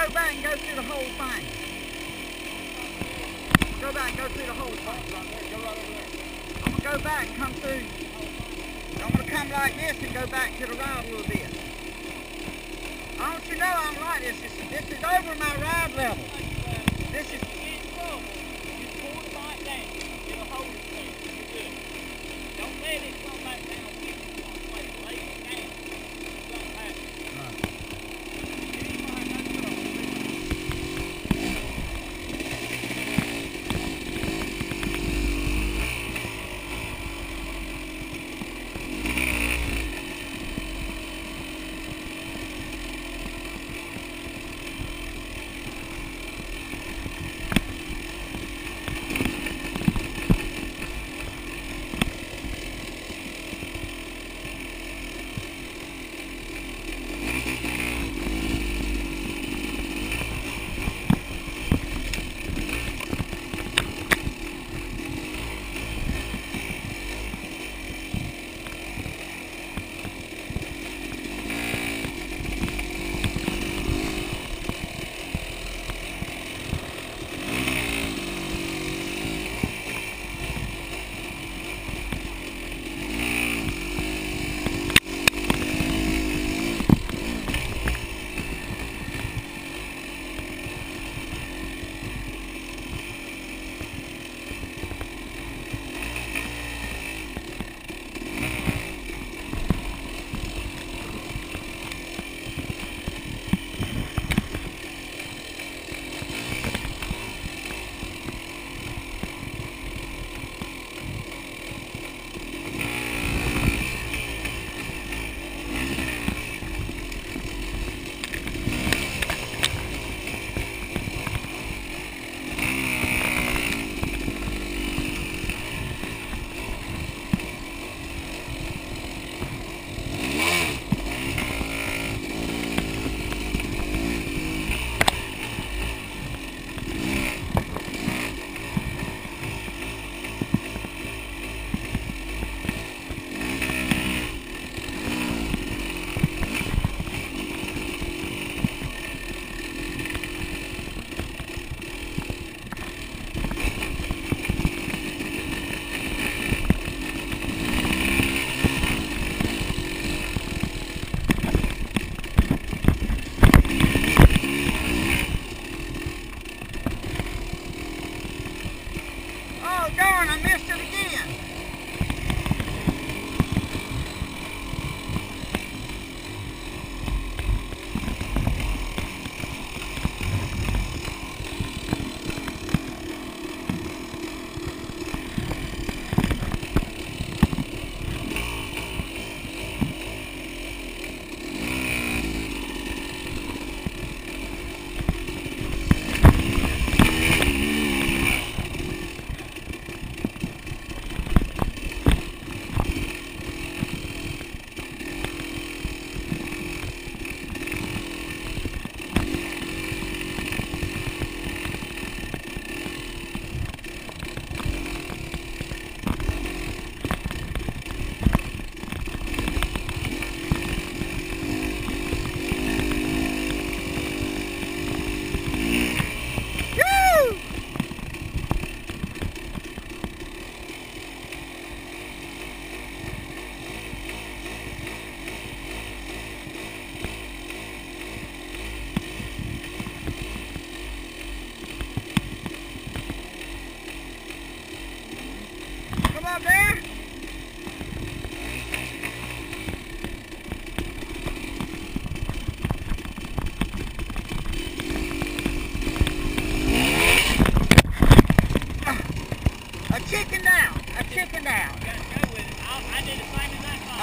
go back and go through the whole thing. Go back and go through the whole thing. I'm going to go back and come through. I'm going to come like this and go back to the right a little bit. I want you to know I'm like this. This is over my ride level. This is... You pull the bike down. It'll hold it there. You're good. Don't let it come back down with you. Lay it down. Something happens.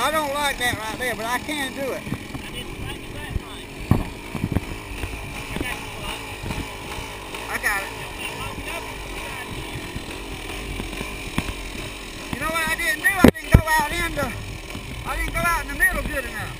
I don't like that right there, but I can do it. I got it. You know what I didn't do? I didn't go out in the middle good enough.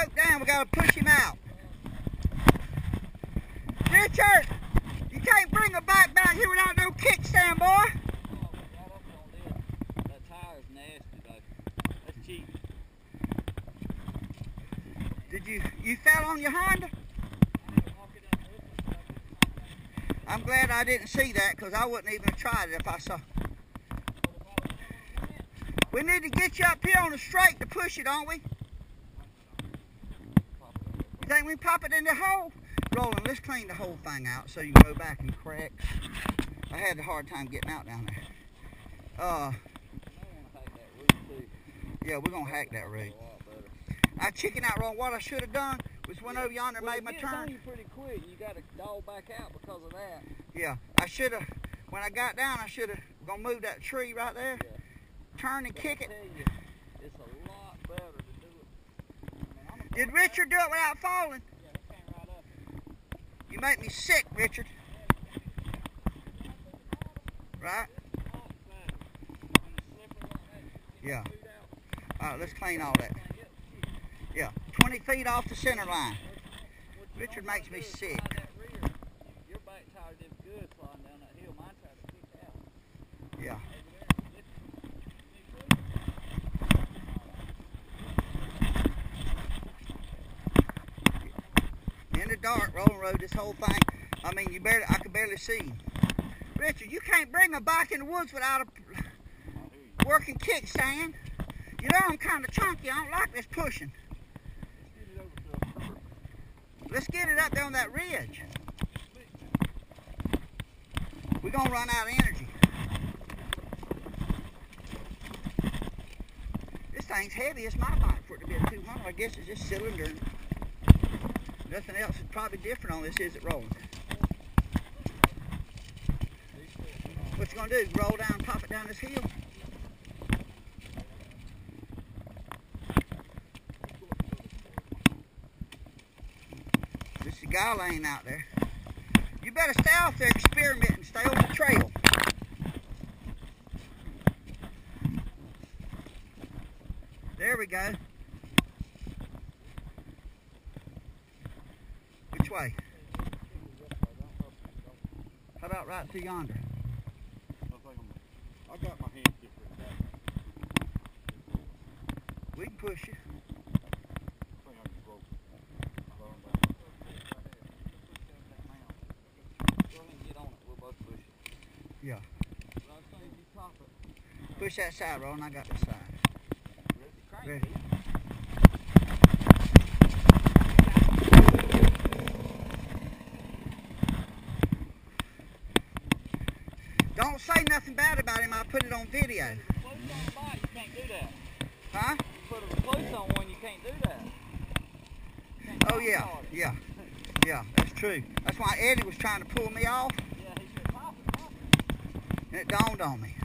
broke down. We gotta push him out. Richard, you can't bring a bike back here without no kickstand, boy. That tire's nasty though. That's cheap. Did you fell on your Honda? I'm glad I didn't see that, because I wouldn't even have tried it if I saw. We need to get you up here on the straight to push it, don't we? You think we can pop it in the hole? Roland, let's clean the whole thing out so you can go back and correct. I had a hard time getting out down there. Yeah, we're going to hack that root. I chickened out wrong. What I should have done was went over yonder and made my turn. You pretty quick. You got to dog back out because of that. Yeah, I should have, when I got down, I should have gonna move that tree right there, turn and kick it. It's a lot better to do it. Did Richard do it without falling? Yeah, he came right up. You make me sick, Richard. Right? Yeah. All right, let's clean all that. Yeah, 20 feet off the center line. Richard makes me sick. Your back tire did good sliding down that hill. Mine tried to kick out. Yeah. In the dark, rolling road, this whole thing. I mean, I could barely see him. Richard, you can't bring a bike in the woods without a working kickstand. You know I'm kind of chunky. I don't like this pushing. Let's get it up there on that ridge. We're going to run out of energy. This thing's heavy. It's my bike for it to be a 200. I guess it's just cylinder. Nothing else is probably different on this, is it, rolling? What you going to do? Roll down and pop it down this hill? This is a guy laying out there. You better stay off there experimenting. Stay on the trail. There we go. Which way? How about right through yonder? I got my hand different. We can push you. Yeah. Push that side, Ron. I got this side. Ready? Don't say nothing bad about him. I'll put it on video. Close on the bike, you can't do that. Huh? You put a close on one, you can't do that. Oh yeah, yeah, yeah. That's true. That's why Eddie was trying to pull me off. Yeah, he said, pop it. And it dawned on me.